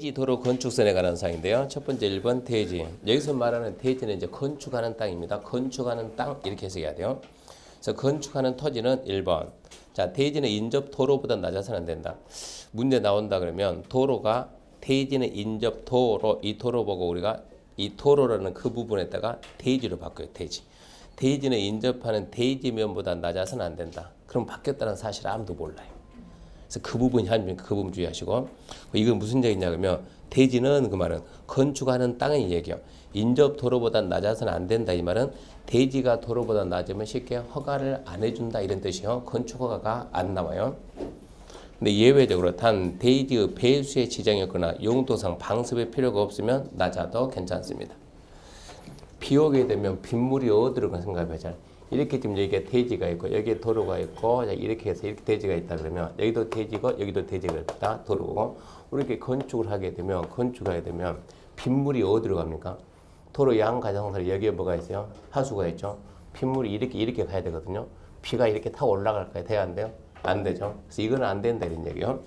대지 도로 건축선에 관한 사항인데요. 첫 번째 1번 대지. 여기서 말하는 대지는 이제 건축하는 땅입니다. 건축하는 땅 이렇게 해석해야 돼요. 그래서 건축하는 토지는 1번. 자, 대지는 인접 도로보다 낮아서는 안 된다. 문제 나온다 그러면 도로가 대지는 인접 도로, 이 도로 보고 우리가 이 도로라는 그 부분에다가 대지로 바꿔요. 대지. 대지는 인접하는 대지면보다 낮아서는 안 된다. 그럼 바뀌었다는 사실 아무도 몰라요. 그래서 그 부분이 한니까 그 부분 주의하시고, 이건 무슨 얘기냐 그러면 대지는 그 말은 건축하는 땅의 얘기요. 인접 도로보다 낮아서는 안 된다 이 말은 대지가 도로보다 낮으면 쉽게 허가를 안 해준다 이런 뜻이요. 건축 허가가 안 나와요. 근데 예외적으로 단 대지의 배수의 지장이 없거나 용도상 방습의 필요가 없으면 낮아도 괜찮습니다. 비 오게 되면 빗물이 어디로 가 생각해보자. 이렇게 지금 여기에 대지가 있고 여기에 도로가 있고 이렇게 해서 이렇게 대지가 있다 그러면 여기도 대지고 여기도 대지가 있다 도로고 이렇게 건축을 하게 되면 빗물이 어디로 갑니까? 도로 양 가장사를 여기에 뭐가 있어요? 하수가 있죠. 빗물이 이렇게 가야 되거든요. 비가 이렇게 타고 올라갈까요? 돼야 안 돼요? 안 되죠. 그래서 이거는 안 된다 이런 얘기요.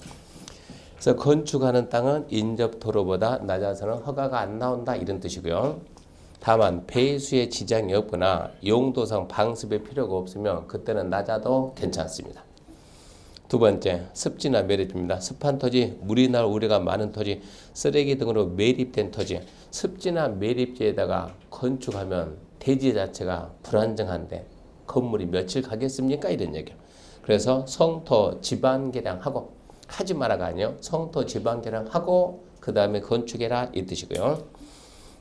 그래서 건축하는 땅은 인접 도로보다 낮아서는 허가가 안 나온다 이런 뜻이고요. 다만 배수에 지장이 없거나 용도상 방습의 필요가 없으면 그때는 낮아도 괜찮습니다. 두 번째, 습지나 매립입니다. 습한 토지, 물이 날 우려가 많은 토지, 쓰레기 등으로 매립된 토지, 습지나 매립지에다가 건축하면 대지 자체가 불안정한데 건물이 며칠 가겠습니까? 이런 얘기예요. 그래서 성토 지방 개량하고 하지 마라가 아니에요. 성토 지방 개량하고 그 다음에 건축해라 이 뜻이고요.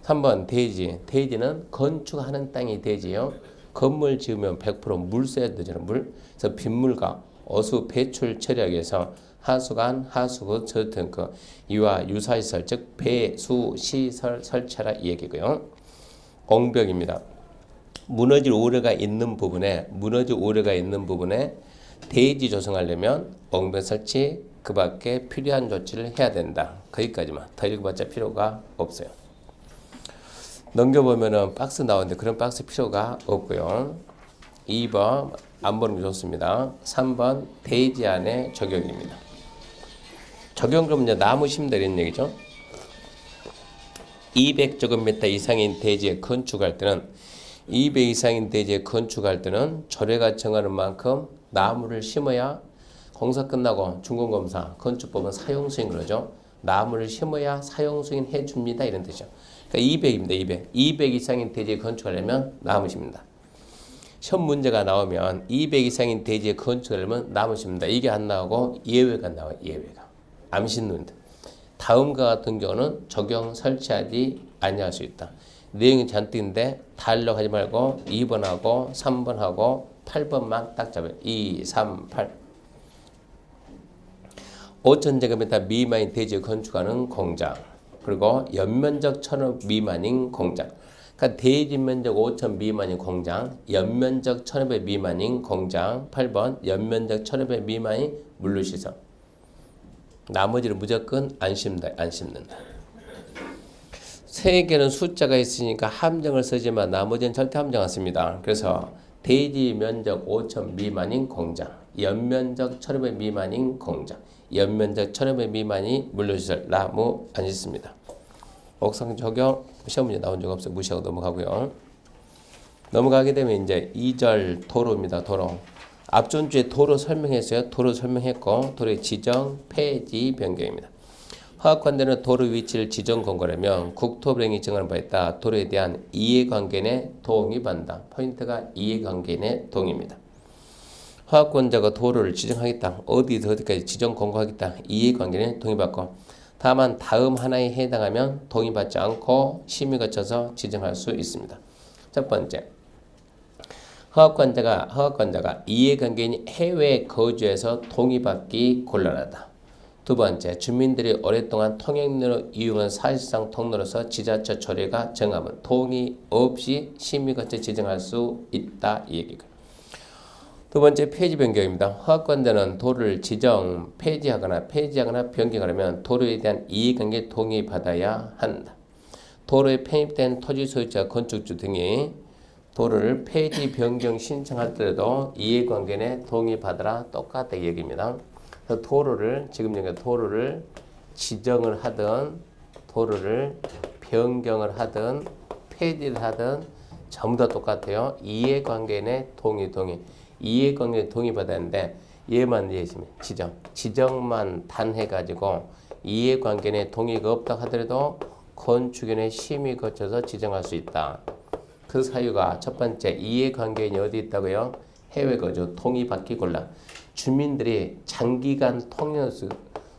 3번 대지. 대지는 건축하는 땅이 대지요. 건물 지으면 100% 물 써야 되잖아요. 물. 그래서 빗물과 어수 배출 처리하기 위해서 하수관, 하수구, 저등급 이와 유사시설 즉 배수 시설 설치하라 이 얘기고요. 공벽입니다. 무너질 우려가 있는 부분에 대지 조성하려면 옹벽 설치 그 밖에 필요한 조치를 해야 된다. 거기까지만. 더 읽어봤자 필요가 없어요. 넘겨보면은 박스 나오는데 그런 박스 필요가 없고요. 2번 안 보는 게 좋습니다. 3번 대지 안에 적용입니다. 적용 그러면 이제 나무 심다 이런 얘기죠. 200제곱미터 이상인 대지에 건축할 때는 200 이상인 대지에 건축할 때는 조례가 정하는 만큼 나무를 심어야 공사 끝나고 준공검사 건축법은 사용승인 그러죠. 나무를 심어야 사용승인 해줍니다 이런 뜻이죠. 그러니까 200입니다. 200 이상인 대지에 건축하려면 나무 심는다. 시험 문제가 나오면 200 이상인 대지에 건축하려면 나무 심는다. 이게 안 나오고 예외가 나와요. 예외가. 안 심는다. 다음과 같은 경우는 적용 설치하지 아니할 수 있다. 내용이 잔뜩인데 다 하려고 하지 말고 2번하고 3번하고 8번만 딱 잡아요. 2, 3, 8. 5,000제곱미터 미만인 대지에 건축하는 공장. 그리고 연면적 1,000억 미만인 공장. 그러니까 대지 면적 5,000 미만인 공장, 연면적 1,500 미만인 공장. 8번 연면적 1,500 미만인 물류시설. 나머지는 무조건 안 심는다. 세 개는 숫자가 있으니까 함정을 쓰지만 나머지는 절대 함정 안 씁니다. 그래서 대지 면적 5,000 미만인 공장, 연면적 1,500 미만인 공장, 연면적 1,500 미만이 물류시설, 나무 안 짓습니다. 옥상 적용 시험 문제 나온 적 없어요. 무시하고 넘어가고요. 넘어가게 되면 이제 2절 도로입니다. 도로. 앞전 주에 도로 설명했어요. 도로 설명했고 도로의 지정, 폐지, 변경입니다. 허가권자는 도로 위치를 지정 권고하려면 국토부령이 정하는 바에 따라 도로에 대한 이해관계 내 동의받는다. 포인트가 이해관계 내 동의입니다. 허가권자가 도로를 지정하겠다. 어디서 어디까지 지정 권고하겠다. 이해관계 내 동의받고 다만 다음 하나에 해당하면 동의받지 않고 심의 거쳐서 지정할 수 있습니다. 첫 번째, 허가권자가 이해관계인이 해외에 거주해서 동의받기 곤란하다. 두 번째, 주민들이 오랫동안 통행로로 이용한 사실상 통로로서 지자체 조례가 정하면 동의 없이 심의 거쳐 지정할 수 있다 이 얘기가. 두 번째, 폐지 변경입니다. 허가권자는 도로를 지정, 폐지하거나 변경하려면 도로에 대한 이해관계 동의받아야 한다. 도로에 편입된 토지 소유자, 건축주 등이 도로를 폐지 변경 신청할 때도 이해관계 내 동의받아라 똑같다 이 얘기입니다. 그래서 도로를 지금 여기 도로를 지정을 하든 도로를 변경을 하든 폐지를 하든 전부 다 똑같아요. 이해관계인의 동의. 이해관계인 동의받아야 하는데 얘만 이해했으면 지정만 단 해가지고 이해관계인의 동의가 없다 하더라도 건축인의 심의 거쳐서 지정할 수 있다. 그 사유가 첫 번째 이해관계인이 어디 있다고요? 해외 거주 통일받기 곤란. 주민들이 장기간 통행수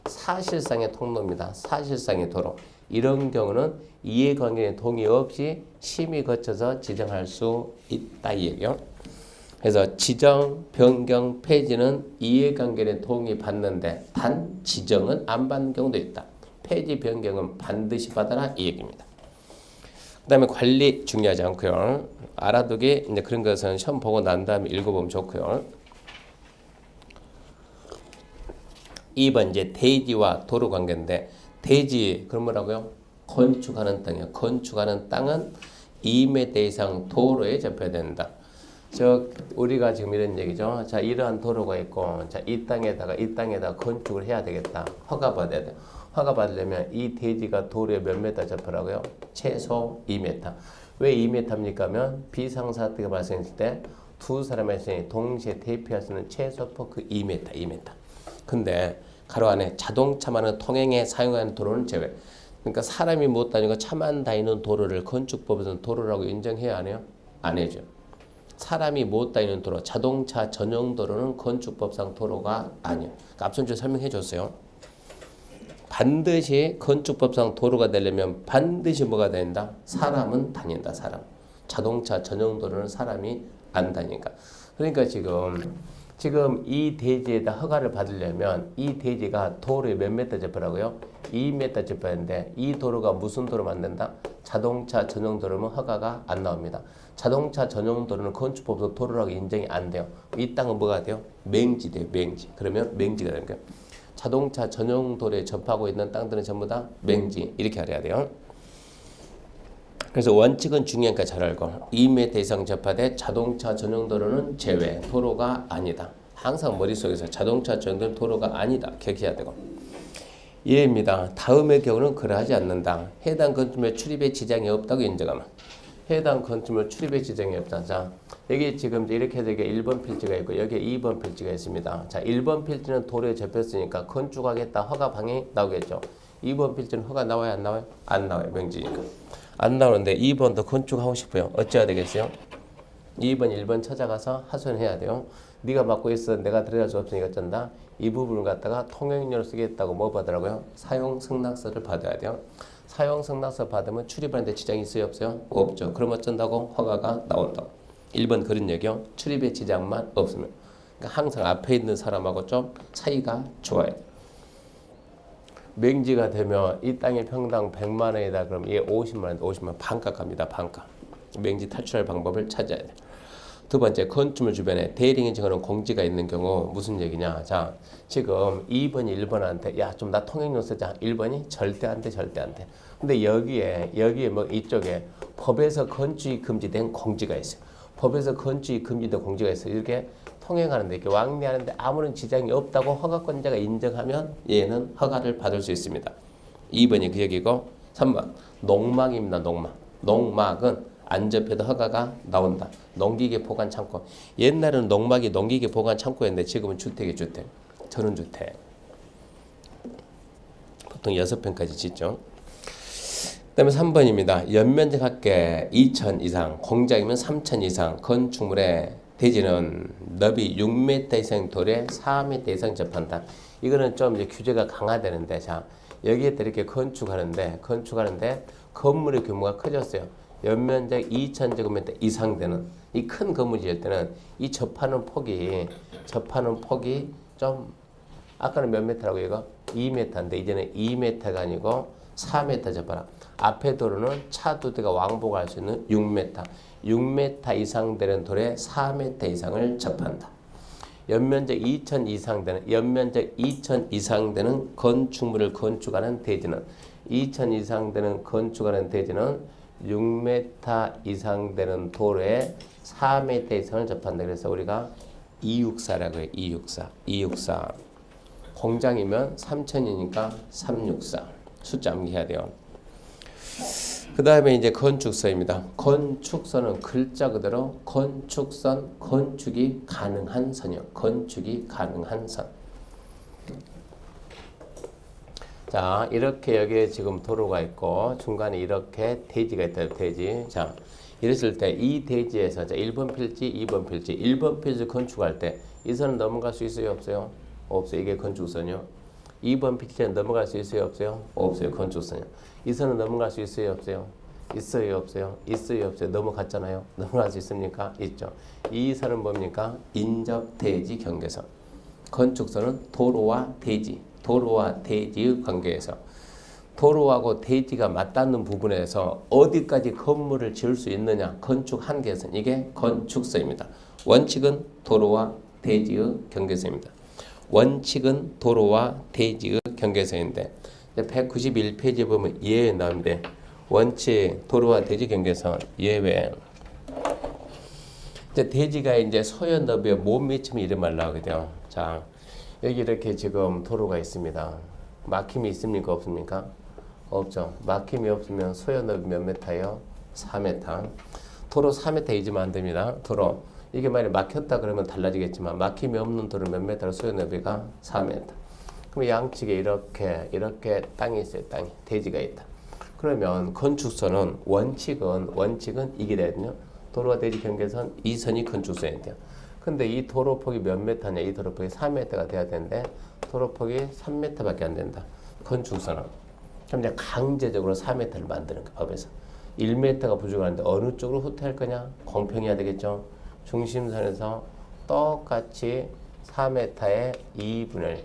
사실상의 통로입니다. 사실상의 도로. 이런 경우는 이해관계인의 동의 없이 심의 거쳐서 지정할 수 있다 이 얘기요. 그래서 지정, 변경, 폐지는 이해관계인의 동의 받는데 단 지정은 안 받는 경우도 있다. 폐지, 변경은 반드시 받아라 이 얘기입니다. 그 다음에 관리 중요하지 않고요. 알아두기 이제 그런 것은 시험 보고 난 다음에 읽어보면 좋고요. 2번 이제 대지와 도로 관계인데 대지 그럼 뭐라고요? 건축하는 땅이요. 건축하는 땅은 2m 이상 도로에 접해야 된다. 우리가 지금 이런 얘기죠. 자, 이러한 도로가 있고, 자, 이 땅에다가 건축을 해야 되겠다. 허가 받아야 돼. 허가 받으려면 이 대지가 도로에 몇 m 접하라고요? 최소 2m. 왜 2m입니까? 하면 비상사태가 발생했을 때 두 사람의 신이 동시에 대피할 수 있는 최소 폭 2m. 근데 가로 안에 자동차만은 통행에 사용하는 도로는 제외. 그러니까 사람이 못 다니고 차만 다니는 도로를 건축법에서는 도로라고 인정해야 안 해요? 안 해죠. 사람이 못 다니는 도로, 자동차 전용 도로는 건축법상 도로가 아니에요. 그러니까 앞선 주에 설명해 줬어요. 반드시 건축법상 도로가 되려면 반드시 뭐가 된다? 사람은 다닌다. 사람. 자동차 전용 도로는 사람이 안 다니니까. 그러니까 지금 이 대지에다 허가를 받으려면 이 대지가 도로에 몇 m 접하라고요? 2m 접해야 하는데 이 도로가 무슨 도로 만든다? 자동차 전용 도로면 허가가 안 나옵니다. 자동차 전용 도로는 건축법으로 도로라고 인정이 안 돼요. 이 땅은 뭐가 돼요? 맹지 돼요. 맹지. 그러면 맹지가 되는 거예요. 자동차 전용 도로에 접하고 있는 땅들은 전부 다 맹지. 이렇게 알아야 돼요. 그래서 원칙은 중요하니까 잘 알고 2m 이상 접하되 자동차 전용 도로는 제외. 도로가 아니다. 항상 머릿속에서 자동차 전용 도로는 도로가 아니다. 기억해야 되고. 이해입니다. 다음의 경우는 그러하지 않는다. 해당 건축물에 출입에 지장이 없다고 인정하면. 해당 건축물 출입에 지장이 없다. 자, 여기 지금 이렇게 되게 1번 필지가 있고 여기에 2번 필지가 있습니다. 자, 1번 필지는 도로에 접혔으니까 건축하겠다 허가 방향이 나오겠죠. 2번 필지는 허가 나와요? 안 나와요? 안 나와요. 명지니까. 안 나오는데 2번도 건축하고 싶어요. 어찌해야 되겠어요? 2번, 1번 찾아가서 하소연해야 돼요. 네가 맡고 있어. 내가 들어갈 수 없으니까 어쩐다. 이 부분을 갖다가 통행료를 쓰겠다고 뭐 받으라고요? 사용 승낙서를 받아야 돼요. 사용 승낙서 받으면 출입하는데 지장이 있어요? 없어요? 없죠. 그럼 어쩐다고? 허가가 나온다고. 1번 그런 얘기요. 출입에 지장만 없으면. 그러니까 항상 앞에 있는 사람하고 좀 사이가 좋아야 돼요. 맹지가 되면 이 땅의 평당 100만 원이다. 그럼 얘 50만 원, 50만 원 반값 갑니다. 반값. 맹지 탈출할 방법을 찾아야 돼요. 두 번째, 건축물 주변에 대리인이 정하는 공지가 있는 경우 무슨 얘기냐? 자, 지금 2번이 1번한테 야, 좀 나 통행료 쓰자. 1번이 절대 안 돼, 절대 안 돼. 근데 여기에 뭐 이쪽에 법에서 건축이 금지된 공지가 있어요. 법에서 건축이 금지된 공지가 있어요. 이렇게 통행하는데 이렇게 왕래하는데 아무런 지장이 없다고 허가권자가 인정하면 얘는 허가를 받을 수 있습니다. 2번이 그 얘기고 3번 농막입니다. 농막은 안 접해도 허가가 나온다. 농기계 보관 창고. 옛날에는 농막이 농기계 보관 창고였는데 지금은 주택이 주택. 전원주택. 보통 6평까지 짓죠. 그 다음에 3번입니다. 연면적 합계 2,000 이상, 공장이면 3,000 이상, 건축물의 대지는 너비 6m 이상 도로에 4m 이상 접한다. 이거는 좀 이제 규제가 강화되는데, 자, 여기에 이렇게 건축하는데 건물의 규모가 커졌어요. 연면적 2,000제곱미터 이상 되는 이 큰 건물이 될 때는 이 접하는 폭이 좀 아까는 몇 미터라고 이거 2m인데 이제는 2m가 아니고 4m 접하라. 앞에 도로는 차 2대가 왕복할 수 있는 6m. 6m 이상 되는 도로에 4m 이상을 접한다. 연면적 2,000 이상 되는 건축물을 건축하는 대지는 2,000 이상 되는 건축하는 대지는 6m 이상 되는 도로에 4m 이상을 접한다. 그래서 우리가 264라고 해요. 264. 공장이면 3000이니까 364 숫자 암기해야 돼요. 그 다음에 이제 건축서입니다. 건축서는 글자 그대로 건축선, 건축이 가능한 선이요. 건축이 가능한 선. 자, 이렇게 여기에 지금 도로가 있고 중간에 이렇게 대지가 있다. 대지. 자, 이랬을 때 이 대지에서 자, 1번 필지, 2번 필지, 1번 필지 건축할 때 이 선은 넘어갈 수 있어요, 없어요? 없어요. 이게 건축선이요. 2번 필지는 넘어갈 수 있어요, 없어요? 없어요. 건축선이요. 이 선은 넘어갈 수 있어요, 없어요? 있어요, 없어요? 있어요, 없어요? 넘어갔잖아요. 넘어갈 수 있습니까? 있죠. 이 선은 뭡니까? 인접 대지 경계선. 건축선은 도로와 대지, 도로와 대지의 관계에서 도로하고 대지가 맞닿는 부분에서 어디까지 건물을 지을 수 있느냐, 건축 한계선, 이게 건축서입니다. 원칙은 도로와 대지의 경계선입니다. 원칙은 도로와 대지의 경계선인데 191페이지에 보면 예외 나오는데 원칙 도로와 대지 경계선 예외. 이제 대지가 이제 소연 너비에 못 미치면 이런 말 나오거든요. 자, 여기 이렇게 지금 도로가 있습니다. 막힘이 있습니까, 없습니까? 없죠. 막힘이 없으면 소연 너비 몇 메타예요? 4m. 도로 4m 잊으면 안 됩니다. 도로 이게 만약 막혔다 그러면 달라지겠지만 막힘이 없는 도로 몇 메타로 소연 너비가 4m. 그럼 양측에 이렇게 땅이 있어요. 땅이 대지가 있다. 그러면 건축선은 원칙은 이게 되거든요. 도로와 대지 경계선 이 선이 건축선이 돼요. 근데 이 도로폭이 몇 메타냐? 이 도로폭이 4m가 돼야 되는데 도로폭이 3m밖에 안 된다. 건축선은. 그럼 이제 강제적으로 4m를 만드는 거 법에서. 1m가 부족한데 어느 쪽으로 후퇴할 거냐? 공평해야 되겠죠. 중심선에서 똑같이 4m의 2분을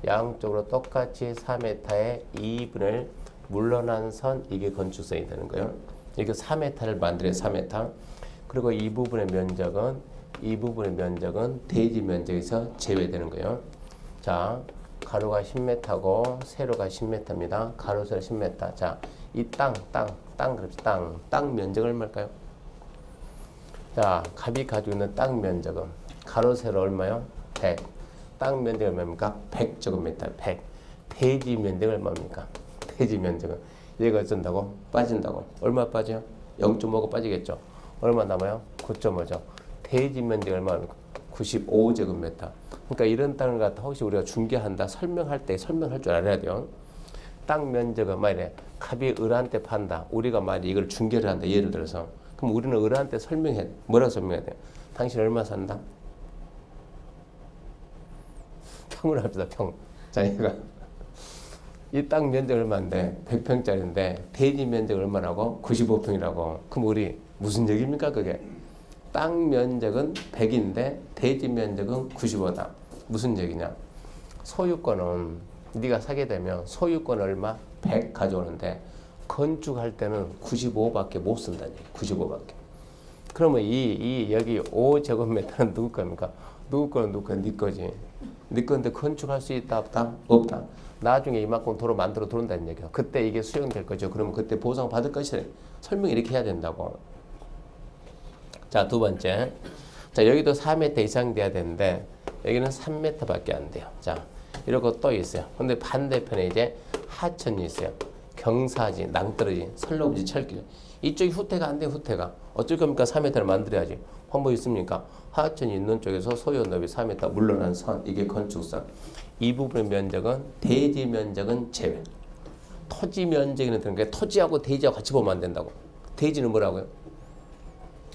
양쪽으로 똑같이 4m의 2분을 물러난 선, 이게 건축선이 되는 거예요. 이게 4m를 만들어요. 4m. 그리고 이 부분의 면적은 대지 면적에서 제외되는 거예요. 자, 가로가 10m고 세로가 10m입니다. 가로 세로 10m. 자, 이 땅 그럽시다. 땅 면적은 얼마일까요? 자, 갑이 가지고 있는 땅 면적은 가로 세로 얼마요? 100. 땅 면적이 얼마입니까? 100제곱미터. 100. 대지 면적은 얼마입니까? 대지 면적은 얘가 어쩐다고? 빠진다고. 얼마 빠져요? 0.5가 빠지겠죠. 얼마 남아요? 9.5죠. 대지 면적이 얼마입니까? 95제곱미터. 그러니까 이런 땅을 갖다 혹시 우리가 중개한다, 설명할 때 설명할 줄 알아야 돼요. 땅 면적은 만약에 갑이 을한테 판다. 우리가 만약에 이걸 중개를 한다. 예를 들어서. 그럼 우리는 을한테 설명해. 뭐라고 설명해야 돼요? 당신 얼마 산다? 평을 합시다. 평. 자, 얘가 이 땅 면적 얼마인데 100평짜리인데 대지 면적 얼마라고? 95평이라고. 그럼 우리 무슨 얘기입니까 그게? 땅 면적은 100인데 대지 면적은 95다. 무슨 얘기냐? 소유권은 네가 사게 되면 소유권 얼마? 100 가져오는데 건축할 때는 95밖에 못 쓴다는 얘기. 95밖에. 그러면 이 여기 5제곱미터는 누구 겁니까? 누구 거는 누구 거? 네 거지. 네 건데 건축할 수 있다 없다? 없다. 나중에 이만큼 도로 만들어 들어온다는 얘기야. 그때 이게 수용될 거죠. 그러면 그때 보상 받을 것이라 설명 이렇게 해야 된다고. 자, 두 번째. 자, 여기도 4m 이상 돼야 되는데 여기는 3m밖에 안 돼요. 자, 이러고 또 있어요. 근데 반대편에 이제 하천이 있어요. 경사지, 낭떠러지, 선로부지, 철길. 이쪽이 후퇴가 안 돼요. 후퇴가. 어쩔 겁니까? 4m를 만들어야지. 방법 있습니까? 하천이 있는 쪽에서 소요 너비 4m 물러난 선, 이게 건축선. 이 부분의 면적은 대지 면적은 제외. 토지 면적에는 드는 게 토지하고 대지하고 같이 보면 안 된다고. 대지는 뭐라고요?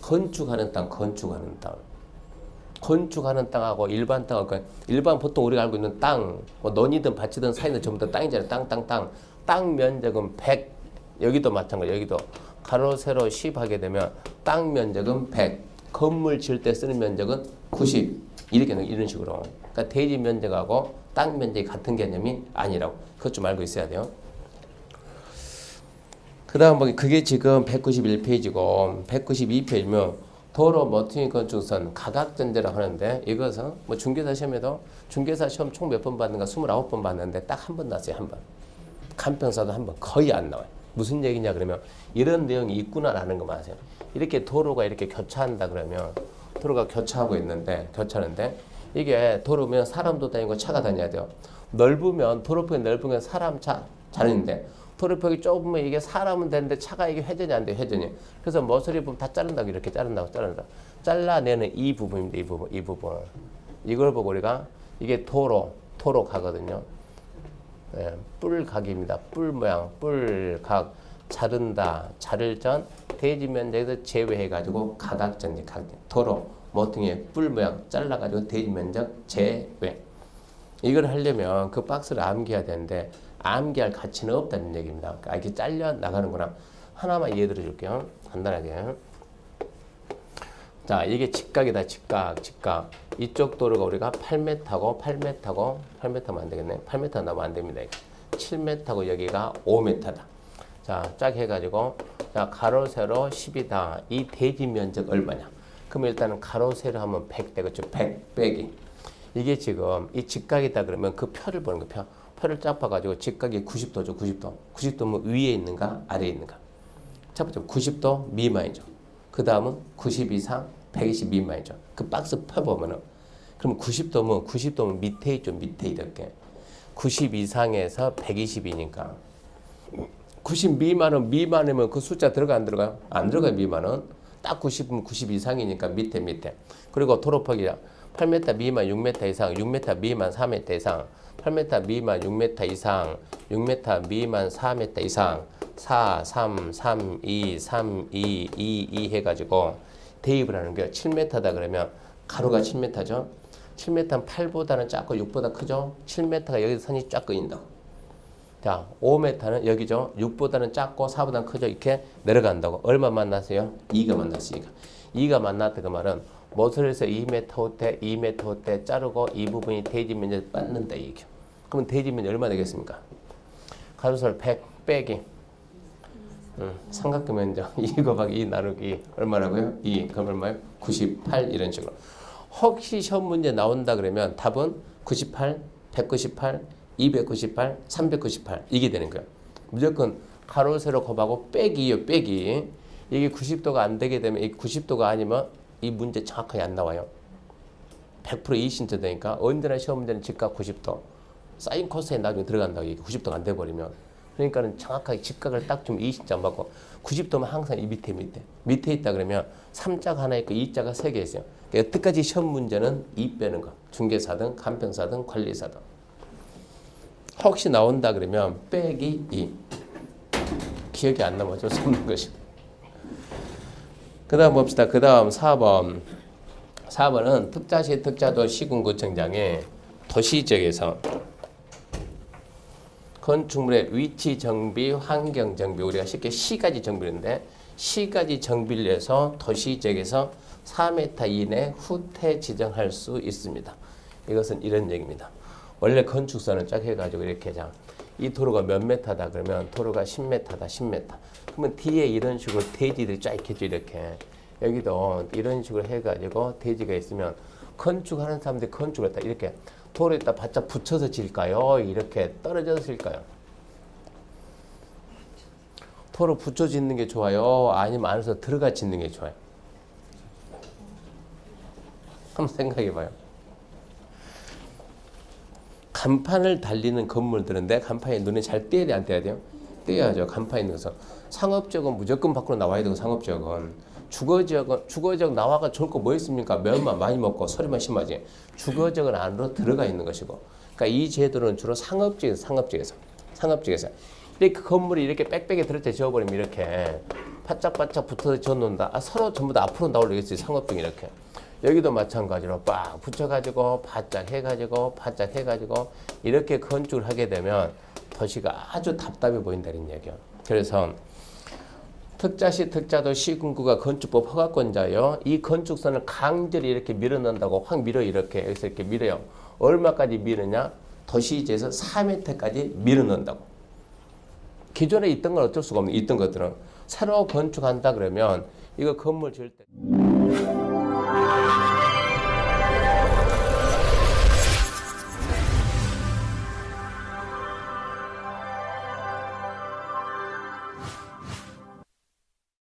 건축하는 땅, 건축하는 땅. 건축하는 땅하고 일반 땅하고, 일반 보통 우리가 알고 있는 땅, 뭐 논이든 밭이든 사이는 전부 다 땅이잖아요. 땅. 땅 면적은 100. 여기도 마찬가지. 여기도 가로 세로 10 하게 되면 땅 면적은 100. 건물 지을 때 쓰는 면적은 90. 이렇게 이런 식으로. 그러니까 대지 면적하고 땅 면적이 같은 개념이 아니라고. 그것 좀 알고 있어야 돼요. 그 다음 뭐 그게 지금 191페이지고 192페이지면 도로 모퉁이 건축선 가각전제라고 하는데 이것은 뭐 중개사 시험에도 중개사 시험 총 몇 번 받는가 29번 받는데 딱 한 번 나왔어요. 한 번. 간평사도 한 번. 거의 안 나와요. 무슨 얘기냐 그러면 이런 내용이 있구나라는 거 아세요. 이렇게 도로가 이렇게 교차한다 그러면 도로가 교차하고 있는데 교차하는데 이게 도로면 사람도 다니고 차가 다녀야 돼요. 넓으면 도로폭이 넓으면 사람 자는데 도로폭이 좁으면 이게 사람은 되는데 차가 이게 회전이 안 돼, 회전이. 그래서 모서리 부분 다 자른다고 이렇게 자른다고 잘라내는 이 부분입니다. 이 부분. 이걸 보고 우리가 이게 도로 가거든요. 예, 뿔각입니다. 뿔 모양, 뿔각. 자른다, 자를 전 대지 면적에서 제외해가지고 가각전, 도로 모퉁이의 뿔 모양 잘라가지고 대지 면적 제외. 이걸 하려면 그 박스를 암기해야 되는데 암기할 가치는 없다는 얘기입니다. 그러니까 이렇게 잘려 나가는구나. 하나만 예를 들어줄게요. 간단하게. 자, 이게 직각이다. 직각. 이쪽 도로가 우리가 8m고 8m면 안 되겠네. 8m 나면 안 됩니다. 7m고 여기가 5m다. 자, 쫙 해가지고 자, 가로 세로 10이다. 이 대지 면적 얼마냐? 그럼 일단은 가로 세로 하면 100 되겠죠. 100 빼기. 이게 지금 이 직각이다 그러면 그 표를 보는 거 표를 쫙 봐가지고 직각이 90도죠. 90도. 90도면 위에 있는가 아래에 있는가? 첫 번째 90도 미만이죠. 그 다음은 90 이상 120 미만이죠. 그 박스 펴 보면은 그럼 90도면 밑에 있죠. 밑에 이렇게 90 이상에서 120이니까 90 미만이면 그 숫자 들어가 안 들어가요? 안 들어가요. 미만은 딱 90이면 90 이상이니까 밑에 그리고 도로폭이 8m 미만 6m 이상 6m 미만 4m 이상 8m 미만 6m 이상 6m 미만 4m 이상 4, 3, 3, 2, 3, 2, 2, 2 해가지고 대입을 하는 거예요. 7m다 그러면 가로가 7m죠. 7m는 8보다는 작고 6보다 크죠. 7m가 여기서 선이 쫙 그인다고. 자, 5m는 여기죠. 6보다는 작고 4보다는 크죠. 이렇게 내려간다고. 얼마 만났어요? 2가 만났으니까. 2가 만났다 그 말은 모서리에서 2m 호대, 2m 호대 자르고 이 부분이 대지 면적 받는다 이게. 그러면 대지 면적 얼마 되겠습니까? 가로세로 100 빼기 삼각형 면적 2 곱하기 2 나누기 얼마라고요? 2. 그럼 얼마예요? 98 이런 식으로. 혹시 시험 문제 나온다 그러면 답은 98, 198, 298, 398 이게 되는 거예요. 무조건 가로 세로 곱하고 빼기요. 빼기. 이게 90도가 안 되게 되면 이 90도가 아니면 이 문제 정확하게 안 나와요. 100% 20cm 되니까 언제나 시험 문제는 직각 90도. 사인 코사인 나중에 들어간다고 이게 90도가 안 돼 버리면. 그러니까는 정확하게 직각을 딱 좀 20cm 안 받고 90도면 항상 이 밑에 있다 그러면 3자가 하나 있고 2자가 3개 있어요. 그러니까 여태까지 시험 문제는 2 빼는 거. 중개사든 간평사든 관리사든. 혹시 나온다 그러면 빼기 2. 기억이 안 나면 어쩔 수 없는 것이고. 그 다음 봅시다. 그 다음 4번. 4번은 특자시 특자도 시군구청장의 도시지역에서 건축물의 위치 정비, 환경 정비, 우리가 쉽게 시가지 정비인데 시가지 정비를 위해서 도시지역에서 4m 이내 후퇴 지정할 수 있습니다. 이것은 이런 얘기입니다. 원래 건축선을 쫙 해가지고 이렇게 이 도로가 몇 메타다 그러면 도로가 10m다 10m. 그러면 뒤에 이런 식으로 대지들이 쫙 있겠죠. 이렇게 여기도 이런 식으로 해가지고 대지가 있으면 건축하는 사람들이 건축을 했다 이렇게 도로에다 바짝 붙여서 질까요? 이렇게 떨어져서 질까요? 도로 붙여 짓는 게 좋아요? 아니면 안에서 들어가 짓는 게 좋아요? 한번 생각해 봐요. 간판을 달리는 건물들인데 간판이 눈에 잘 띄어야 돼, 안 띄어야 돼요? 띄어야죠. 간판이 있는 것은. 상업지역은 무조건 밖으로 나와야 되고 상업지역은. 주거지역 나와가 좋을 거 뭐 있습니까? 면만 많이 먹고 소리만 심하지. 주거지역은 안으로 들어가 있는 것이고. 그러니까 이 제도는 주로 상업지역에서. 이렇게 건물이 이렇게 빽빽이 들어쳐 지어버리면 이렇게 바짝바짝 붙어서 지어놓는다. 서로 전부 다 앞으로 나오려겠지. 상업지역 이렇게. 여기도 마찬가지로 빡 붙여가지고 바짝 해가지고 이렇게 건축을 하게 되면 도시가 아주 답답해 보인다는 얘기예요. 그래서 특자시 특자도 시군구가 건축법 허가권자요. 이 건축선을 강제로 이렇게 밀어넣는다고 확 밀어 이렇게 여기서 이렇게 밀어요. 얼마까지 미느냐? 도시지에서 4m까지 밀어넣는다고. 기존에 있던 건 어쩔 수가 없는 있던 것들은 새로 건축한다 그러면 이거 건물 지을 때